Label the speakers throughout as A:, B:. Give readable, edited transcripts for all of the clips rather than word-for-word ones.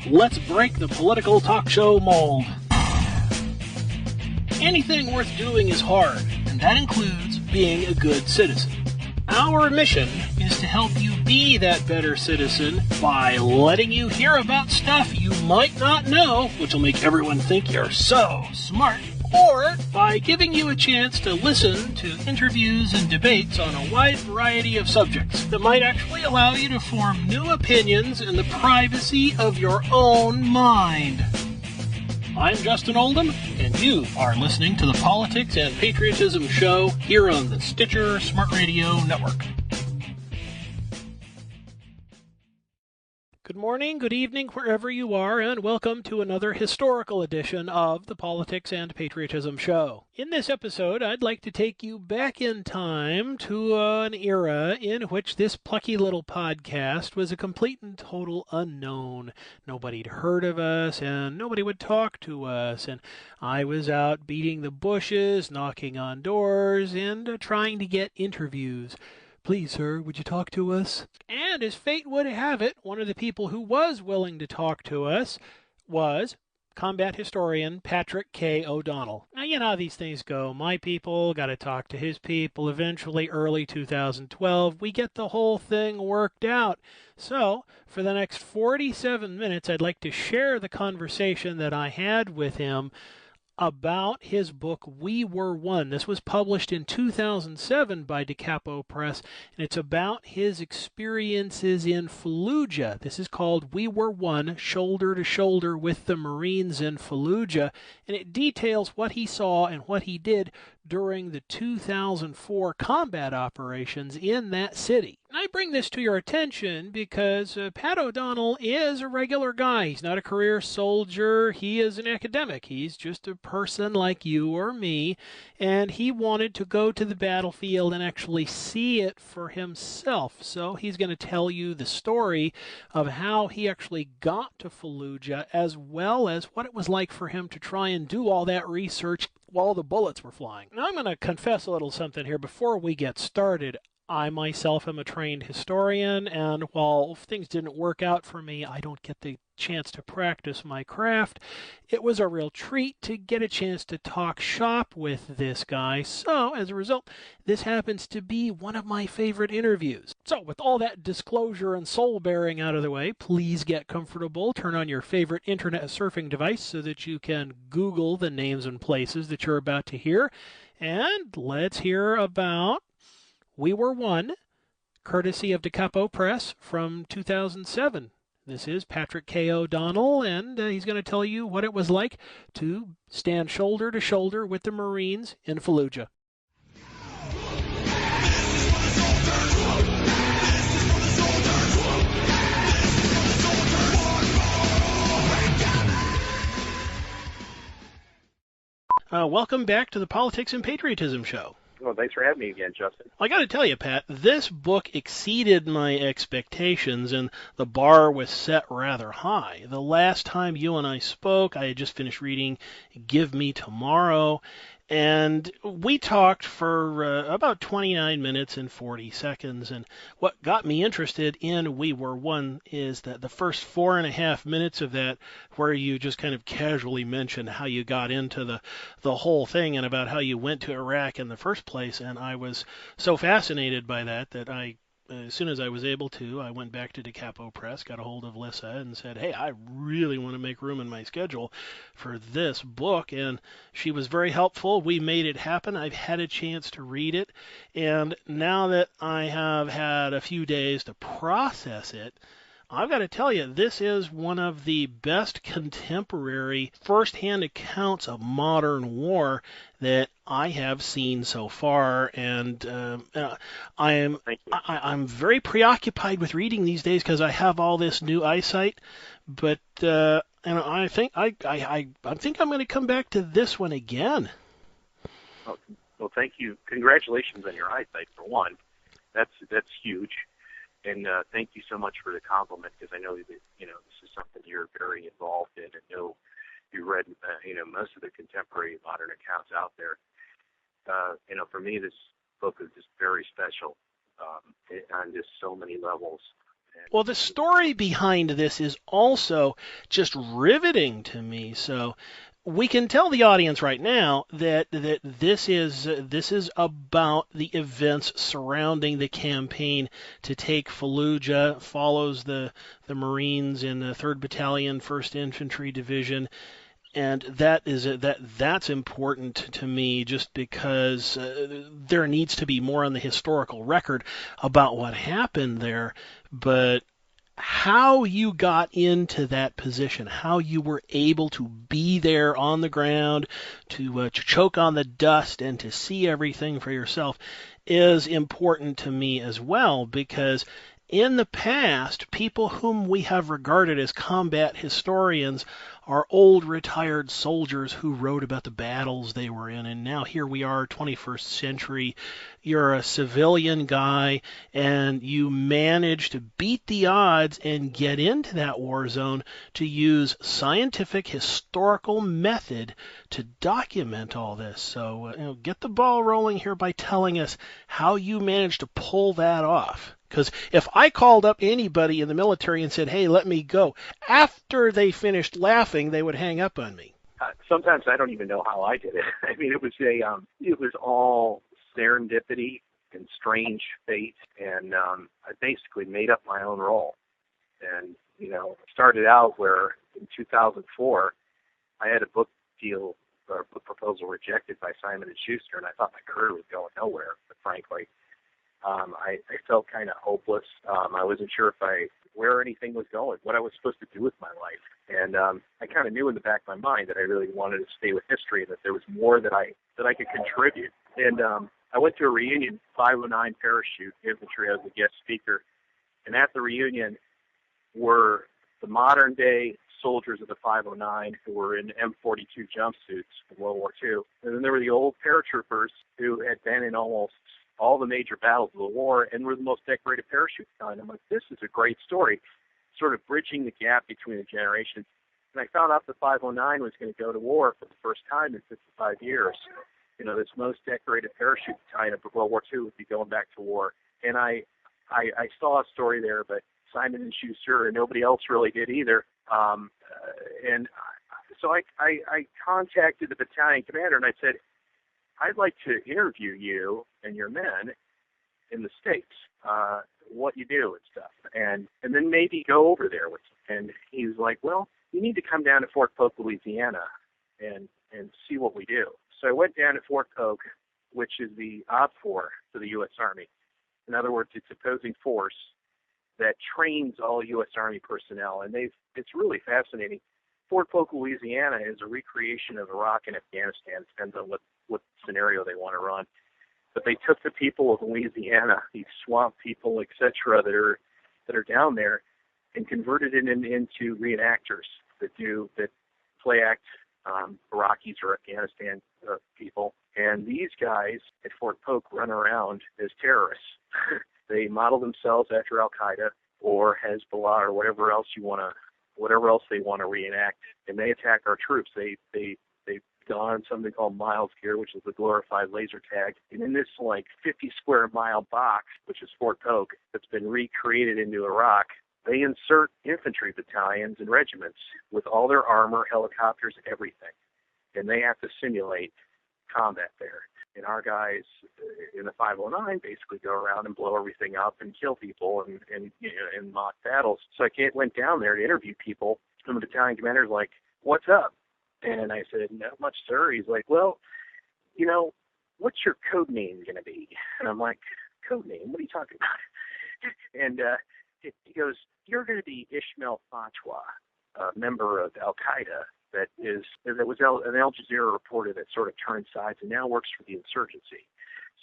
A: Let's break the political talk show mold. Anything worth doing is hard, and that includes being a good citizen. Our mission is to help you be that better citizen by letting you hear about stuff you might not know, which will make everyone think you're so smart, or by giving you a chance to listen to interviews and debates on a wide variety of subjects that might actually allow you to form new opinions in the privacy of your own mind. I'm Justin Oldham, and you are listening to the Politics and Patriotism Show here on the Stitcher Smart Radio Network. Good morning, good evening, wherever you are, and welcome to another historical edition of the Politics and Patriotism Show. In this episode, I'd like to take you back in time to an era in which this plucky little podcast was a complete and total unknown. Nobody'd heard of us, and nobody would talk to us, and I was out beating the bushes, knocking on doors, and trying to get interviews. Please, sir, would you talk to us? And as fate would have it, one of the people who was willing to talk to us was combat historian Patrick K. O'Donnell. Now, you know how these things go. My people got to talk to his people. Eventually, early 2012, we get the whole thing worked out. So, for the next 47 minutes, I'd like to share the conversation that I had with him about his book, We Were One. This was published in 2007 by Da Capo Press, and it's about his experiences in Fallujah. This is called We Were One, Shoulder to Shoulder with the Marines in Fallujah, and it details what he saw and what he did during the 2004 combat operations in that city. And I bring this to your attention because Pat O'Donnell is a regular guy. He's not a career soldier. He is an academic. He's just a person like you or me, and he wanted to go to the battlefield and actually see it for himself. So he's going to tell you the story of how he actually got to Fallujah, as well as what it was like for him to try and do all that research while the bullets were flying. Now, I'm going to confess a little something here before we get started. I myself am a trained historian, and while things didn't work out for me, I don't get the chance to practice my craft. It was a real treat to get a chance to talk shop with this guy, so as a result, this happens to be one of my favorite interviews. So with all that disclosure and soul-bearing out of the way, please get comfortable, turn on your favorite internet surfing device so that you can Google the names and places that you're about to hear, and let's hear about We Were One, courtesy of Da Capo Press from 2007. This is Patrick K. O'Donnell, and he's going to tell you what it was like to stand shoulder to shoulder with the Marines in Fallujah. Welcome back to the Politics and Patriotism Show.
B: Well, thanks for having me again, Justin.
A: I got to tell you, Pat, this book exceeded my expectations, and the bar was set rather high. The last time you and I spoke, I had just finished reading Give Me Tomorrow, and we talked for about 29 minutes and 40 seconds, and what got me interested in We Were One is that the first 4.5 minutes of that, where you just kind of casually mentioned how you got into the whole thing and about how you went to Iraq in the first place, and I was so fascinated by that as soon as I was able to, I went back to Da Capo Press, got a hold of Lissa, and said, hey, I really want to make room in my schedule for this book, and she was very helpful. We made it happen. I've had a chance to read it, and now that I have had a few days to process it, I've got to tell you, this is one of the best contemporary first-hand accounts of modern war that I have seen so far, and I'm very preoccupied with reading these days because I have all this new eyesight. But and I think I'm going to come back to this one again.
B: Well, thank you. Congratulations on your eyesight for one. That's huge. And thank you so much for the compliment, because I know that this is something you're very involved in, and know you read most of the contemporary modern accounts out there. For me, this book is just very special on just so many levels,
A: Well, the story behind this is also just riveting to me. So we can tell the audience right now that this is about the events surrounding the campaign to take Fallujah. Follows the Marines in the 3rd Battalion, 1st Infantry Division, and that's important to me just because there needs to be more on the historical record about what happened there. But how you got into that position, how you were able to be there on the ground, to choke on the dust and to see everything for yourself is important to me as well, because in the past, people whom we have regarded as combat historians are old retired soldiers who wrote about the battles they were in. And now here we are, 21st century. You're a civilian guy, and you manage to beat the odds and get into that war zone to use scientific historical method to document all this. So get the ball rolling here by telling us how you managed to pull that off. Because if I called up anybody in the military and said, hey, let me go, after they finished laughing, they would hang up on me.
B: Sometimes I don't even know how I did it. I mean, it was all serendipity and strange fate, and I basically made up my own role. And, started out where in 2004, I had a book deal or a book proposal rejected by Simon & Schuster, and I thought my career was going nowhere, but frankly. I felt kind of hopeless. I wasn't sure where anything was going, what I was supposed to do with my life. And I kind of knew in the back of my mind that I really wanted to stay with history and that there was more that I could contribute. And I went to a reunion, 509 Parachute Infantry. I was a guest speaker. And at the reunion were the modern-day soldiers of the 509 who were in M42 jumpsuits in World War II. And then there were the old paratroopers who had been in almost all the major battles of the war and were the most decorated parachute kind. I'm like, this is a great story, sort of bridging the gap between the generations. And I found out the 509 was going to go to war for the first time in 55 years. This most decorated parachute battalion of World War II would be going back to war. And I saw a story there, but Simon & Schuster and nobody else really did either. And so I contacted the battalion commander and I said, I'd like to interview you and your men in the States, what you do and stuff, and then maybe go over there with you. And he was like, well, you need to come down to Fort Polk, Louisiana, and see what we do. So I went down to Fort Polk, which is the OPFOR for the U.S. Army. In other words, it's opposing force that trains all U.S. Army personnel, and it's really fascinating. Fort Polk, Louisiana is a recreation of Iraq and Afghanistan. It depends on what scenario they want to run. But they took the people of Louisiana, these swamp people, etc., that are down there, and converted it into reenactors that play act Iraqis or Afghanistan people. And these guys at Fort Polk run around as terrorists. They model themselves after Al Qaeda or Hezbollah or whatever else they want to reenact, and they attack our troops. They on something called Miles gear, which is the glorified laser tag. And in this 50 square mile box, which is Fort Polk, that's been recreated into Iraq, they insert infantry battalions and regiments with all their armor, helicopters, everything. And they have to simulate combat there. And our guys in the 509 basically go around and blow everything up and kill people in mock battles. So I went down there to interview people, and the battalion commander's like, what's up? And I said, not much, sir. He's like, well, what's your code name going to be? And I'm like, code name? What are you talking about? And he goes, you're going to be Ismail Fatwa, a member of Al Qaeda that was an Al Jazeera reporter that sort of turned sides and now works for the insurgency.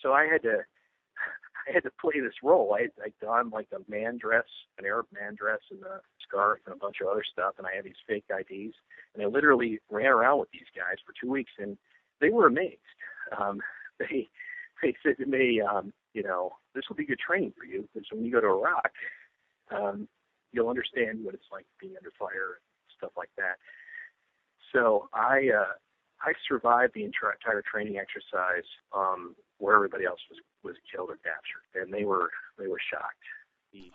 B: So I had to play this role. I donned a man dress, an Arab man dress, and a scarf and a bunch of other stuff, and I had these fake IDs. And I literally ran around with these guys for 2 weeks, and they were amazed. They said to me, this will be good training for you, because when you go to Iraq, you'll understand what it's like being under fire and stuff like that. So I survived the entire training exercise where everybody else was killed or captured, and they were shocked.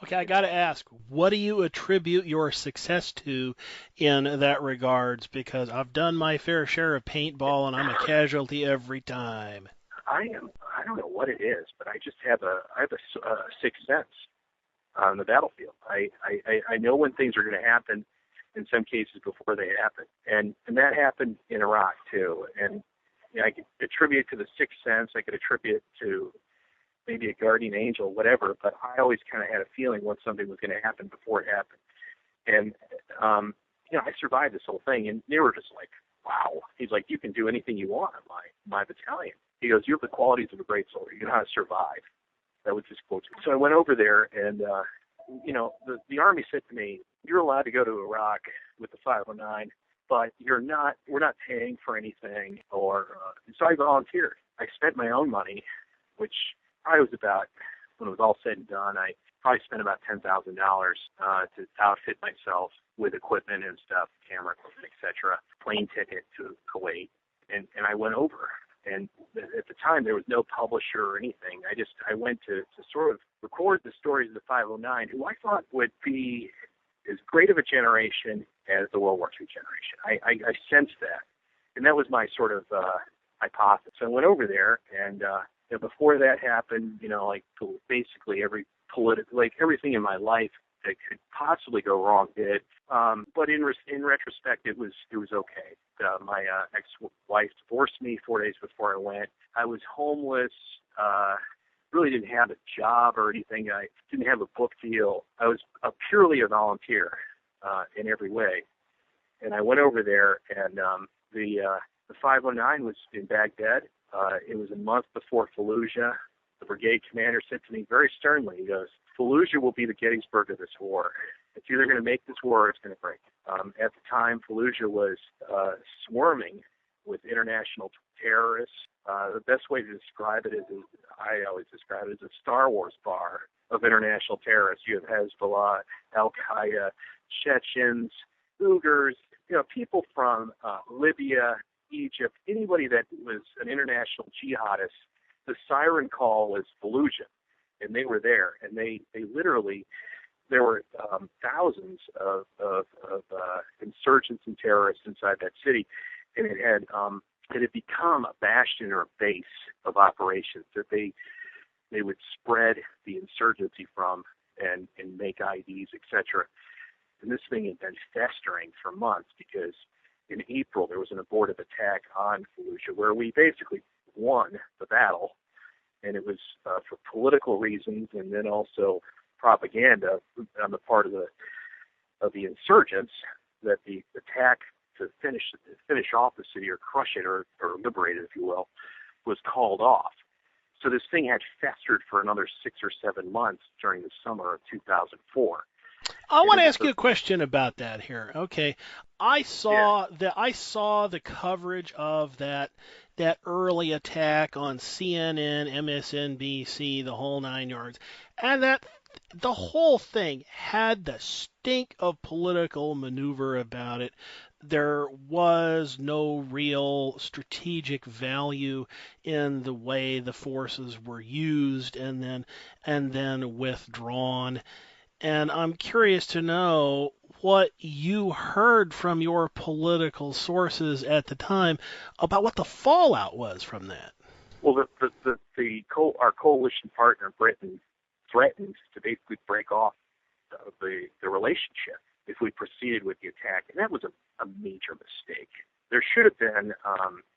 A: Okay, I got to ask, what do you attribute your success to in that regards? Because I've done my fair share of paintball, and I'm a casualty every time.
B: I don't know what it is, but I just have a sixth sense on the battlefield. I know when things are going to happen, in some cases before they happen, and that happened in Iraq too. And I could attribute it to the sixth sense. I could attribute it to maybe a guardian angel, whatever. But I always kind of had a feeling when something was going to happen before it happened. And I survived this whole thing, and they were just like, "Wow." He's like, "You can do anything you want in my battalion." He goes, "You have the qualities of a great soldier. You know how to survive." That was his quote. So I went over there, and the Army said to me, "You're allowed to go to Iraq with the 509, but we're not paying for anything." So I volunteered. I spent my own money, which I was about, when it was all said and done, I probably spent about $10,000 to outfit myself with equipment and stuff, camera equipment, etc. Plane ticket to Kuwait, and I went over. And at the time, there was no publisher or anything. I went to sort of record the stories of the 509, who I thought would be as great of a generation as the World War II generation. I sensed that. And that was my sort of hypothesis. So I went over there, and before that happened, basically everything in my life that could possibly go wrong did. But in retrospect, it was okay. My ex-wife divorced me 4 days before I went. I was homeless. Really didn't have a job or anything. I didn't have a book deal. I was purely a volunteer in every way. And I went over there, and the 509 was in Baghdad. It was a month before Fallujah. The brigade commander said to me very sternly, he goes, "Fallujah will be the Gettysburg of this war. It's either going to make this war or it's going to break." At the time, Fallujah was swarming with international terrorists. The best way to describe it is, I always describe it as a Star Wars bar of international terrorists. You have Hezbollah, Al-Qaeda, Chechens, Uyghurs, people from Libya, Egypt, anybody that was an international jihadist. The siren call was Fallujah, and they were there, and they literally, there were thousands of insurgents and terrorists inside that city, and it had become a bastion or a base of operations that they would spread the insurgency from and make IDs, etc. And this thing had been festering for months because in April there was an abortive attack on Fallujah where we basically won the battle, and it was for political reasons and then also propaganda on the part of the insurgents that the attack to finish off the city or crush it or liberate it, if you will, was called off. So this thing had festered for another 6 or 7 months during the summer of 2004.
A: I want to ask you a question about that here. Okay, I saw the coverage of that early attack on CNN, MSNBC, the whole 9 yards, and that the whole thing had the stink of political maneuver about it. There was no real strategic value in the way the forces were used and then withdrawn. And I'm curious to know what you heard from your political sources at the time about what the fallout was from that.
B: Well, our coalition partner, Britain, threatened to basically break off the relationship if we proceeded with the attack, and that was a major mistake. There should have been,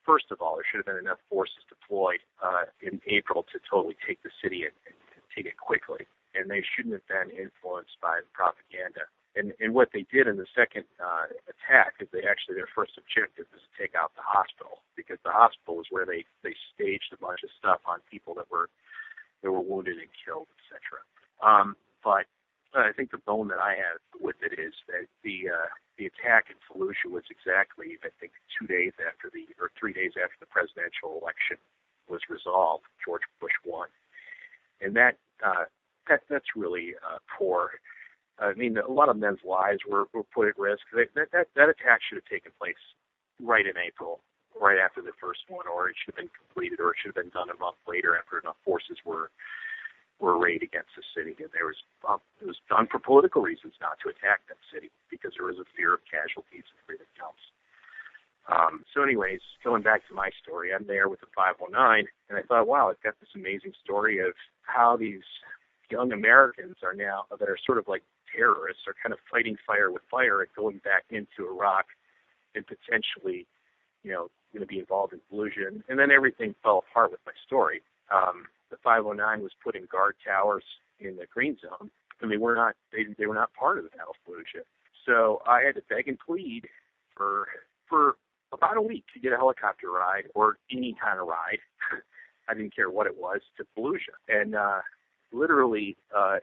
B: first of all, enough forces deployed in April to totally take the city and take it quickly. And they shouldn't have been influenced by the propaganda. And what they did in the second attack is their first objective was to take out the hospital, because the hospital was where they staged a bunch of stuff on people that were wounded and killed, etc. But I think the bone that I have with it is that the attack in Fallujah was exactly, I think, 3 days after the presidential election was resolved. George Bush won, and that's really poor. I mean, a lot of men's lives were put at risk. That attack should have taken place right in April, right after the first one, or it should have been completed, or it should have been done a month later after enough forces were were arrayed against the city, and it was done for political reasons not to attack that city because there was a fear of casualties and everything else. So anyways, going back to my story, I'm there with the 509, and I thought, wow, I've got this amazing story of how these young Americans are now, that are sort of like terrorists, are kind of fighting fire with fire and going back into Iraq and potentially, going to be involved in Fallujah. And then everything fell apart with my story. The 509 was putting guard towers in the green zone, and they were not part of the Battle of Fallujah. So I had to beg and plead for about a week to get a helicopter ride or any kind of ride. I didn't care what it was, to Fallujah. And literally,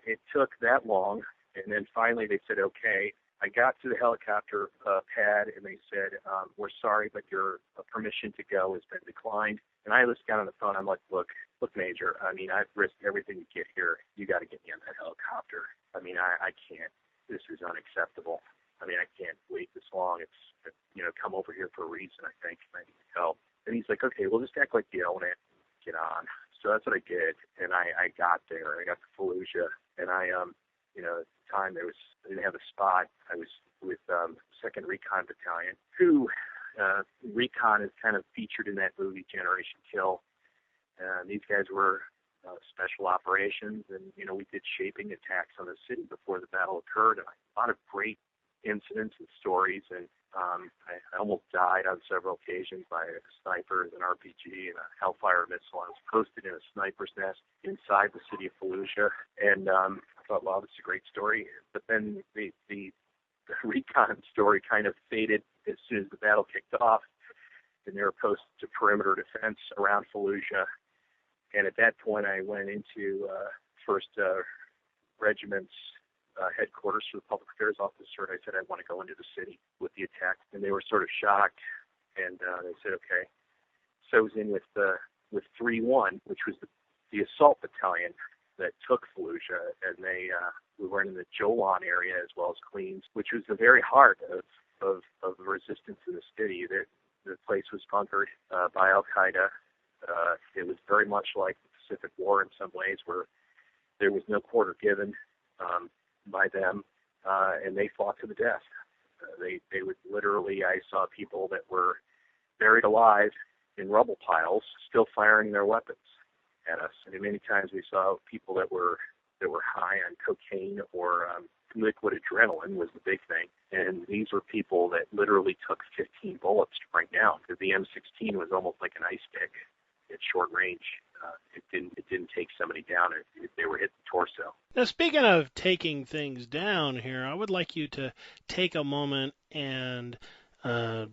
B: it took that long. And then finally they said, okay. I got to the helicopter pad, and they said, we're sorry, but your permission to go has been declined. And I just got on the phone. I'm like, look, Major, I mean, I've risked everything to get here. You got to get me on that helicopter. I mean, I can't. This is unacceptable. I mean, I can't wait this long. It's, come over here for a reason, I think. I need help. And he's like, okay, well, just act like you own it. Get on. So that's what I did. And I got there. I got to Fallujah. And at the time I didn't have a spot. I was with 2nd Recon Battalion, who Recon is kind of featured in that movie, Generation Kill. These guys were special operations, and, we did shaping attacks on the city before the battle occurred. And a lot of great incidents and stories, and I almost died on several occasions by a sniper, an RPG, and a Hellfire missile. I was posted in a sniper's nest inside the city of Fallujah, and I thought, wow, this is a great story. But then the recon story kind of faded as soon as the battle kicked off, and they were posted to perimeter defense around Fallujah. And at that point, I went into 1st Regiment's headquarters for the public affairs officer, and I said I want to go into the city with the attack. And they were sort of shocked, and they said, okay. So I was in with 3-1, which was the assault battalion that took Fallujah, and we were in the Jolan area as well as Queens, which was the very heart of the resistance in the city. The place was bunkered by Al-Qaeda. It was very much like the Pacific War in some ways, where there was no quarter given by them, and they fought to the death. They would literally, I saw people that were buried alive in rubble piles, still firing their weapons at us. And many times we saw people that were high on cocaine or liquid adrenaline was the big thing. And these were people that literally took 15 bullets to bring down, because the M16 was almost like an ice pick at short range. It didn't take somebody down. They were hit the torso.
A: Now, speaking of taking things down here, I would like you to take a moment and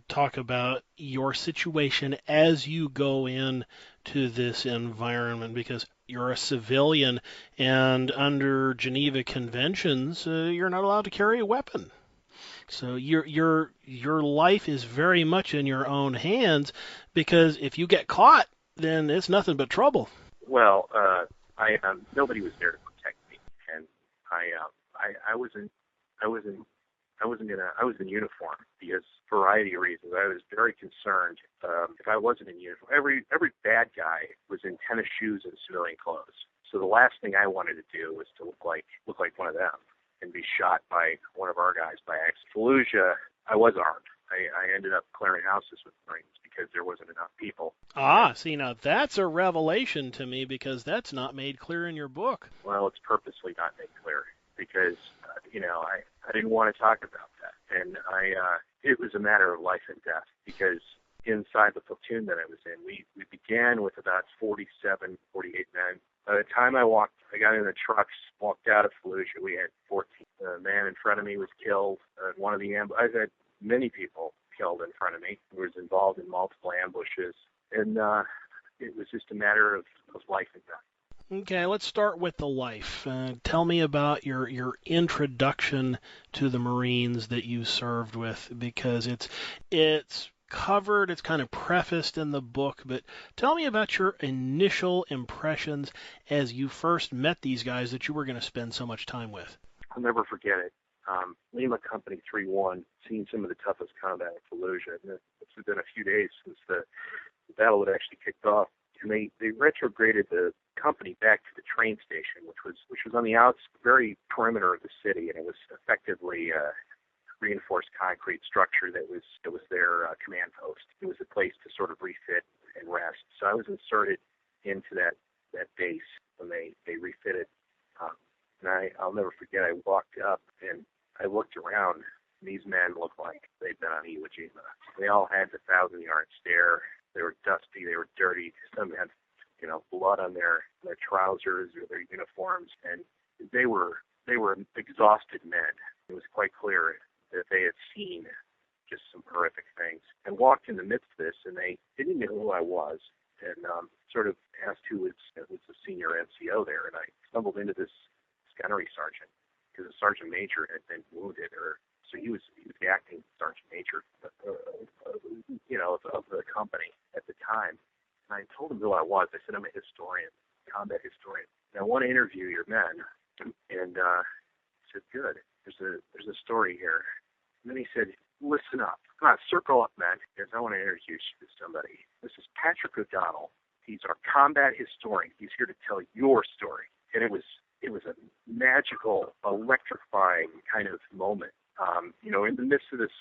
A: talk about your situation as you go in to this environment, because you're a civilian, and under Geneva Conventions, you're not allowed to carry a weapon. So your life is very much in your own hands, because if you get caught, then it's nothing but trouble.
B: Well, nobody was there to protect me, and I was in uniform because for a variety of reasons. I was very concerned if I wasn't in uniform. Every bad guy was in tennis shoes and civilian clothes. So the last thing I wanted to do was to look like one of them and be shot by one of our guys by accident. Fallujah, I was armed. I ended up clearing houses with Marines because there wasn't enough people.
A: See, now that's a revelation to me, because that's not made clear in your book.
B: Well, it's purposely not made clear because, I didn't want to talk about that. And it was a matter of life and death, because inside the platoon that I was in, we began with about 47, 48 men. By the time I got in the trucks, walked out of Fallujah, we had 14. The man in front of me was killed. One of the I've had many people killed in front of me. I was involved in multiple ambushes, and it was just a matter of life and death.
A: Okay, let's start with the life. Tell me about your introduction to the Marines that you served with, because it's covered, it's kind of prefaced in the book, but tell me about your initial impressions as you first met these guys that you were going to spend so much time with.
B: I'll never forget it. Lima Company 3-1, seen some of the toughest combat in Fallujah. And it's been a few days since the battle had actually kicked off. and they retrograded the company back to the train station, which was on the very perimeter of the city, and it was effectively a reinforced concrete structure that was their command post. It was a place to sort of refit and rest. So I was inserted into that base when they refitted. And I'll never forget, I walked up and I looked around. These men looked like they'd been on Iwo Jima. They all had the 1,000-yard stare. They were dusty. They were dirty. Some had, blood on their trousers or their uniforms, and they were exhausted men. It was quite clear that they had seen just some horrific things, and walked in the midst of this, and they didn't know who I was, and sort of asked who was the senior NCO there, and I stumbled into this gunnery sergeant, because the sergeant major had been wounded, so he was the acting sergeant major, of the company at the time. And I told him who I was. I said, I'm a historian, combat historian, and I want to interview your men. And he said, good. There's a story here. And then he said, listen up. Come on, circle up, man. Because I want to introduce you to somebody. This is Patrick O'Donnell. He's our combat historian. He's here to tell your story. And it was a magical, electrifying kind of moment. In the midst of this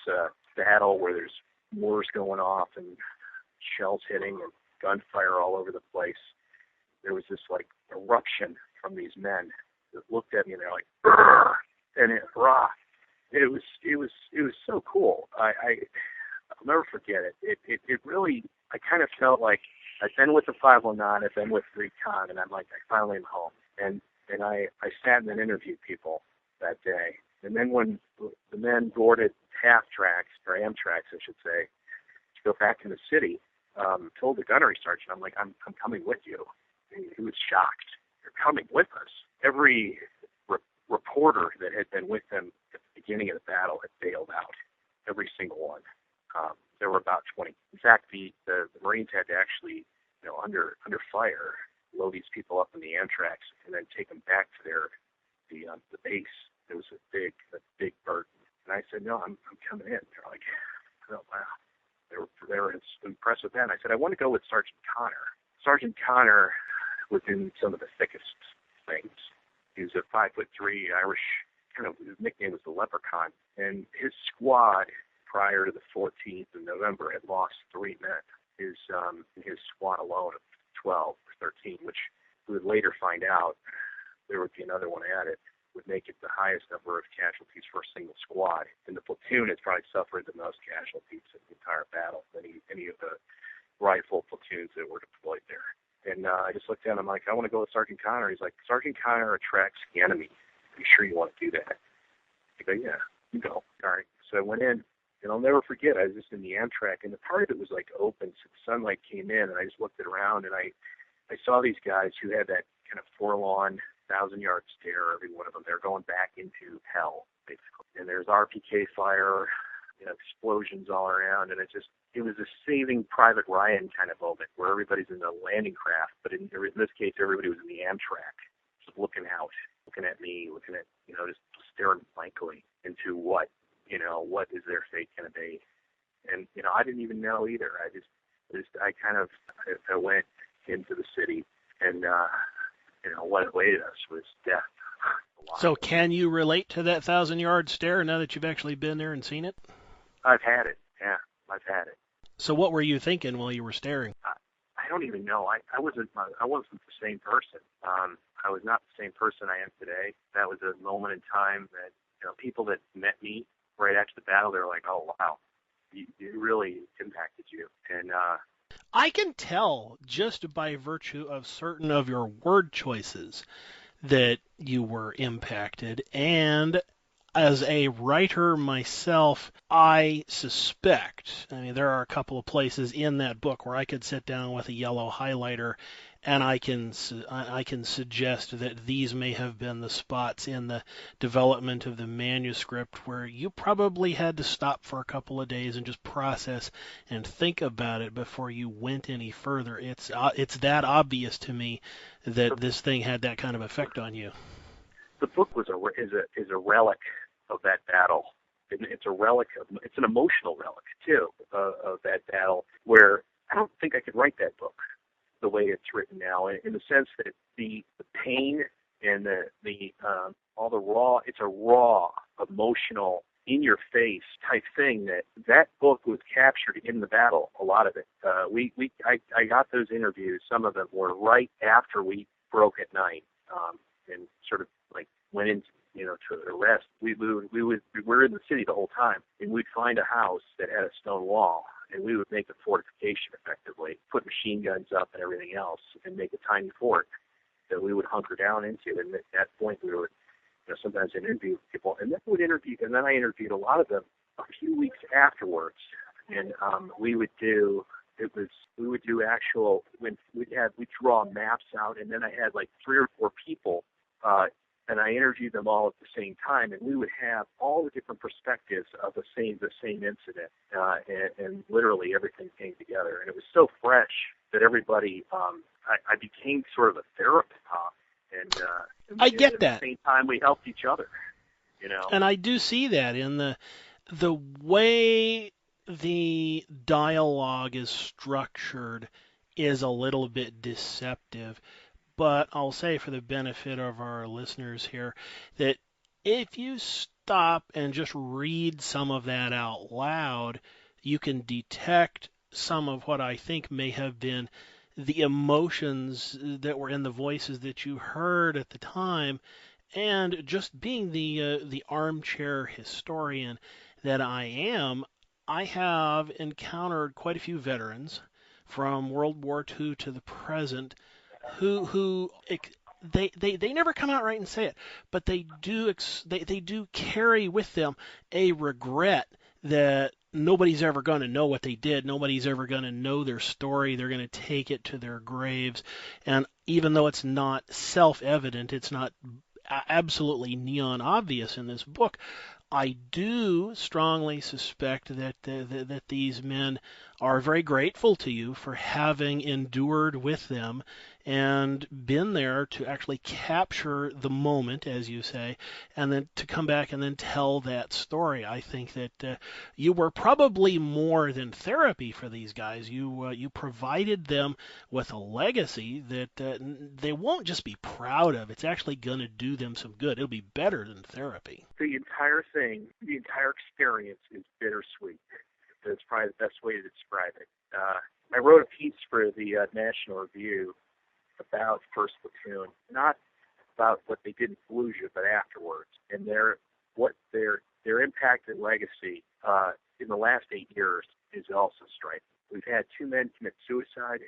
B: battle where there's wars going off and shells hitting and gunfire all over the place, there was this like eruption from these men that looked at me and they're like, "Brr!" And it was so cool. I'll never forget it. It really, I kind of felt like I've been with the 519, I've been with Recon, and I'm like, I finally am home. And I sat and then interviewed people that day. And then when the men boarded Amtrak, I should say, to go back in the city, told the gunnery sergeant, I'm like, I'm coming with you. And he was shocked. You're coming with us. Every reporter that had been with them at the beginning of the battle had bailed out. Every single one. There were about 20. In fact, the Marines had to actually, under fire, load these people up in the Amtrak and then take them back to the base. It was a big burden. And I said, no, I'm coming in. They're like, oh, wow. They were impressed with that. And I said, I want to go with Sergeant Connor. Sergeant Connor was in some of the thickest things. He was a 5'3" Irish, his nickname was the Leprechaun. And his squad, prior to the 14th of November, had lost 3 men. His squad alone of 12 or 13, which we would later find out there would be another one added, would make it the highest number of casualties for a single squad. And the platoon has probably suffered the most casualties in the entire battle than any of the rifle platoons that were deployed there. And I just looked at him, I'm like, I want to go with Sergeant Connor. He's like, Sergeant Connor attracts the enemy. Are you sure you want to do that? I go, yeah, you go. All right. So I went in, and I'll never forget, I was just in the Amtrak, and the part of it was like open, so the sunlight came in, and I just looked around, and I saw these guys who had that kind of forlorn 1,000-yard stare, every one of them. They're going back into hell, basically. And there's RPK fire, explosions all around, and it was a Saving Private Ryan kind of moment where everybody's in the landing craft, but in this case, everybody was in the Amtrak, just looking out, looking at me, looking at, just staring blankly into what is their fate going to be. And, I didn't even know either. I went into the city, and, what awaited us was death.
A: So can you relate to that 1,000-yard stare now that you've actually been there and seen it?
B: I've had it. Yeah, I've had it.
A: So what were you thinking while you were staring?
B: I don't even know. I wasn't the same person. I was not the same person I am today. That was a moment in time that people that met me right after the battle, they were like, "Oh wow, it really impacted you." And
A: I can tell just by virtue of certain of your word choices that you were impacted. And as a writer myself, I suspect, there are a couple of places in that book where I could sit down with a yellow highlighter and I can suggest that these may have been the spots in the development of the manuscript where you probably had to stop for a couple of days and just process and think about it before you went any further. It's that obvious to me that this thing had that kind of effect on you.
B: The book is a relic of that battle. It's a relic it's an emotional relic too of that battle, where I don't think I could write that book the way it's written now, in the sense that the pain and all the raw, it's a raw, emotional, in-your-face type thing that book was captured in the battle, a lot of it. I got those interviews. Some of them were right after we broke at night, and sort of like went into, to the rest. We were in the city the whole time, and we'd find a house that had a stone wall, and we would make a fortification effectively, put machine guns up and everything else, and make a tiny fort that we would hunker down into. And at that point, we would, sometimes interview people, and then I interviewed a lot of them a few weeks afterwards, and we'd draw maps out, and then I had like 3 or 4 people, and I interviewed them all at the same time, and we would have all the different perspectives of the same incident, and literally everything came together, and it was so fresh that everybody, I became sort of a therapist, and
A: I get that.
B: At the same time, we helped each other,
A: And I do see that in the way the dialogue is structured is a little bit deceptive. But I'll say, for the benefit of our listeners here, that if you stop and just read some of that out loud, you can detect some of what I think may have been the emotions that were in the voices that you heard at the time. And just being the armchair historian that I am, I have encountered quite a few veterans from World War II to the present who they never come out right and say it, but they do carry with them a regret that nobody's ever going to know what they did. Nobody's ever going to know their story. They're going to take it to their graves. And even though it's not self-evident, it's not absolutely neon obvious in this book, I do strongly suspect that these men are very grateful to you for having endured with them and been there to actually capture the moment, as you say, and then to come back and then tell that story. I think that you were probably more than therapy for these guys. You provided them with a legacy that they won't just be proud of. It's actually going to do them some good. It'll be better than therapy.
B: The entire thing, the entire experience is bittersweet. That's probably the best way to describe it. I wrote a piece for the National Review about First Platoon, not about what they did in Fallujah, but afterwards, and their impact and legacy in the last 8 years is also striking. We've had 2 men commit suicide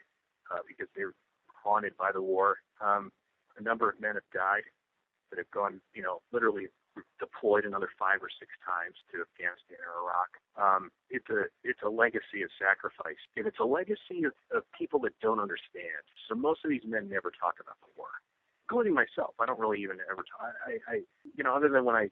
B: because they were haunted by the war. A number of men have died that have gone, literally deployed another 5 or 6 times to Afghanistan or Iraq. It's a legacy of sacrifice, and it's a legacy of people that don't understand. So most of these men never talk about the war, including myself. I don't really even ever talk. Other than when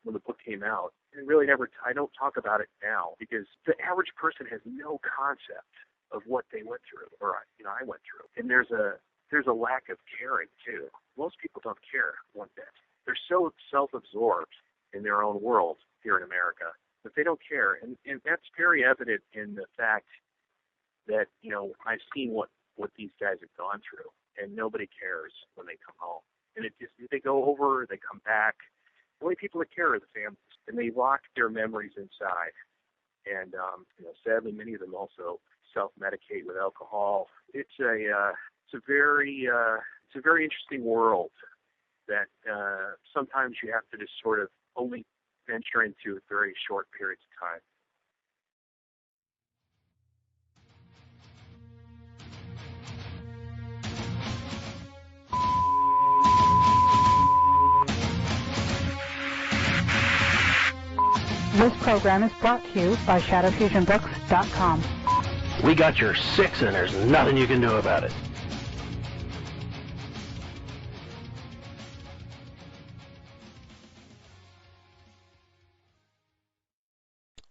B: when the book came out, I don't talk about it now, because the average person has no concept of what they went through, or I went through, and there's a lack of caring too. Most people don't care one bit. They're so self-absorbed in their own world here in America that they don't care, and that's very evident in the fact that I've seen what these guys have gone through, and nobody cares when they come home. And they go over, they come back. The only people that care are the families, and they lock their memories inside. And sadly, many of them also self-medicate with alcohol. It's a very interesting world that sometimes you have to just sort of only venture into very short periods of time.
C: This program is brought to you by ShadowFusionBooks.com.
D: We got your 6 and there's nothing you can do about it.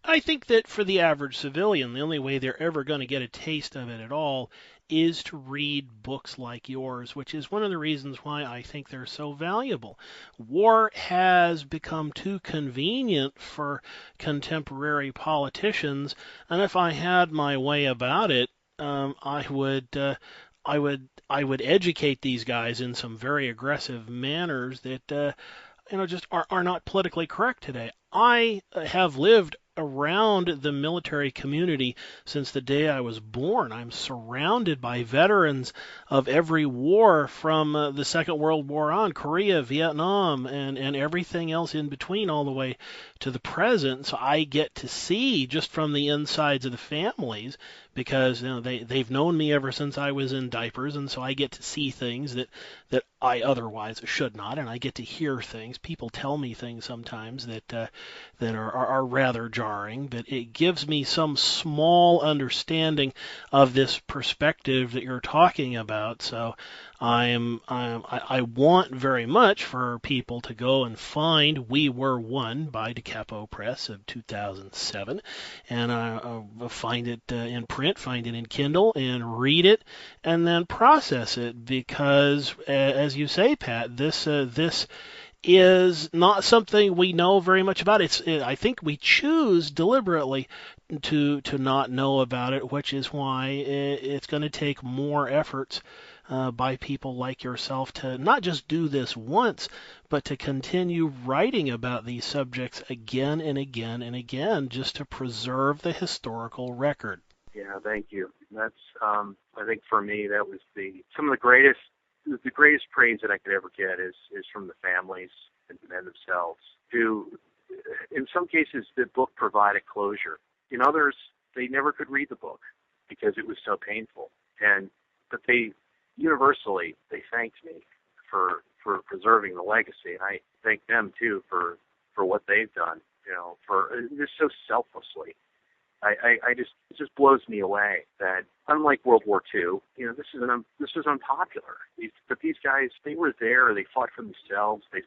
A: I think that for the average civilian, the only way they're ever going to get a taste of it at all is to read books like yours, which is one of the reasons why I think they're so valuable. War has become too convenient for contemporary politicians, and if I had my way about it, I would educate these guys in some very aggressive manners that just are not politically correct today. I have lived around the military community since the day I was born. I'm surrounded by veterans of every war from the Second World War on, Korea, Vietnam, and everything else in between, all the way to the present. So I get to see just from the insides of the families because they've known me ever since I was in diapers, and so I get to see things that I otherwise should not, and I get to hear things. People tell me things sometimes that are rather jarring, but it gives me some small understanding of this perspective that you're talking about. So I want very much for people to go and find We Were One by Da Capo Press of 2007, and find it in print, find it in Kindle, and read it, and then process it, because as you say, Pat, this is not something we know very much about. I think we choose deliberately to not know about it, which is why it's going to take more efforts by people like yourself to not just do this once, but to continue writing about these subjects again and again and again, just to preserve the historical record.
B: Yeah, thank you. That's I think for me that was some of the greatest praise that I could ever get is from the families and themselves, who in some cases the book provided closure. In others, they never could read the book because it was so painful. But they universally they thanked me for preserving the legacy, and I thank them too for what they've done. For just so selflessly. It just blows me away that unlike World War II, this is unpopular. But these guys, they were there. They fought for themselves. They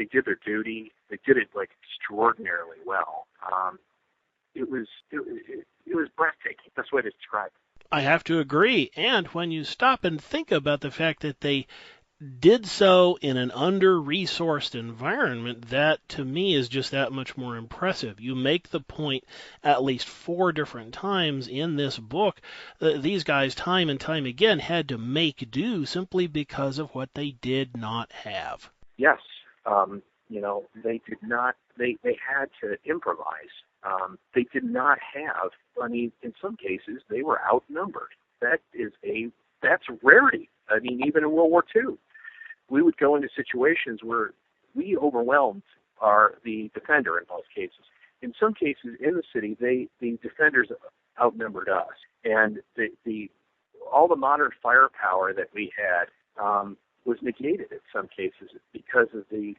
B: did their duty. They did it like extraordinarily well. It was breathtaking. That's the way to describe it.
A: I have to agree. And when you stop and think about the fact that they did so in an under-resourced environment, that to me is just that much more impressive. You make the point at least 4 different times in this book that these guys time and time again had to make do simply because of what they did not have.
B: Yes. They did not, they had to improvise. They did not have, in some cases, they were outnumbered. That's a rarity. Even in World War II, we would go into situations where we overwhelmed the defender in most cases. In some cases in the city, the defenders outnumbered us. And all the modern firepower that we had was negated in some cases because of the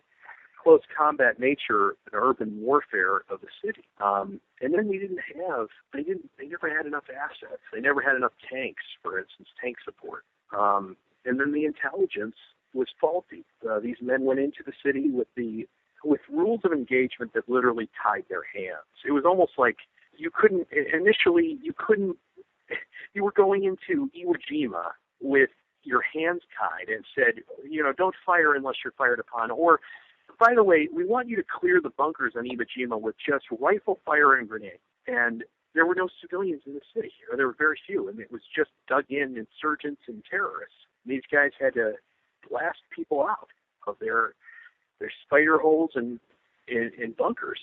B: close combat nature and urban warfare of the city. And then they never had enough assets. They never had enough tanks, for instance, tank support. And then the intelligence was faulty. These men went into the city with rules of engagement that literally tied their hands. It was almost like you were going into Iwo Jima with your hands tied and said, don't fire unless you're fired upon. Or, by the way, we want you to clear the bunkers on Iwo Jima with just rifle fire and grenade. And there were no civilians in the city, or there were very few, and it was just dug-in insurgents and terrorists. And these guys had to blast people out of their spider holes and in bunkers.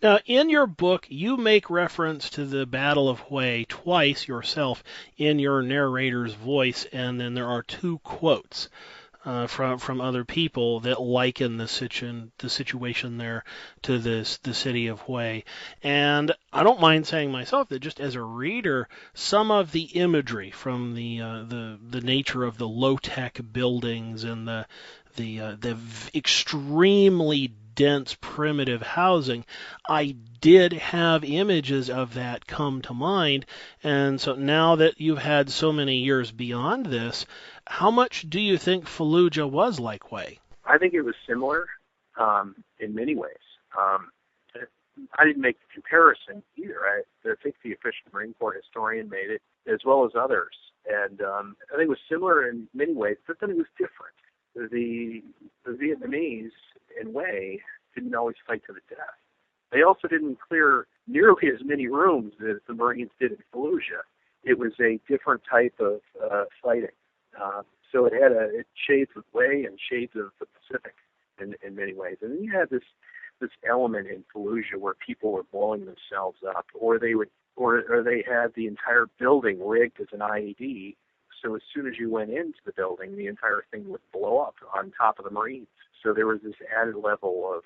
A: Now, in your book, you make reference to the Battle of Hue twice yourself in your narrator's voice, and then there are 2 quotes from other people that liken the situation there to the city of Hue. And I don't mind saying myself that just as a reader, some of the imagery from the nature of the low-tech buildings and the extremely dense primitive housing, I did have images of that come to mind. And so now that you've had so many years beyond this, how much do you think Fallujah was like Hue?
B: I think it was similar in many ways. I didn't make the comparison either. I think the official Marine Corps historian made it, as well as others. And I think it was similar in many ways, but then it was different. The Vietnamese in Hue didn't always fight to the death. They also didn't clear nearly as many rooms as the Marines did in Fallujah. it was a different type of fighting. So it had shades of way and shades of the Pacific in many ways. And then you had this element in Fallujah where people were blowing themselves up, or they had the entire building rigged as an IED. So as soon as you went into the building, the entire thing would blow up on top of the Marines. So there was this added level of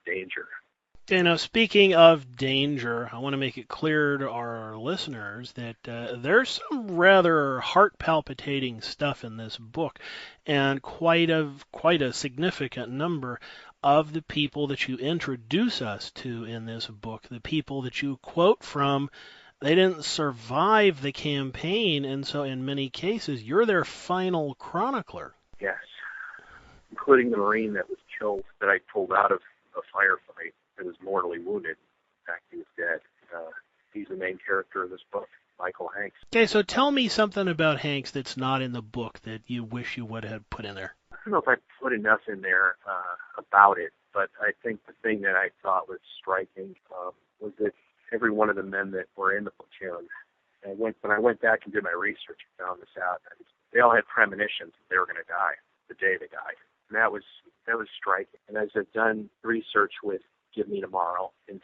B: danger.
A: Okay, now speaking of danger, I want to make it clear to our listeners that there's some rather heart-palpitating stuff in this book, and quite a significant number of the people that you introduce us to in this book, the people that you quote from, they didn't survive the campaign, and so in many cases, you're their final chronicler.
B: Yes, including the Marine that was killed, that I pulled out of a firefight, that was mortally wounded. In fact, he was dead. He's the main character of this book, Michael Hanks.
A: Okay, so tell me something about Hanks that's not in the book that you wish you would have put in there.
B: I don't know if I put enough in there about it, but I think the thing that I thought was striking was that every one of the men that were in the platoon, when I went back and did my research and found this out, they all had premonitions that they were going to die the day they died. And that was striking. And as I've done research with Give Me Tomorrow and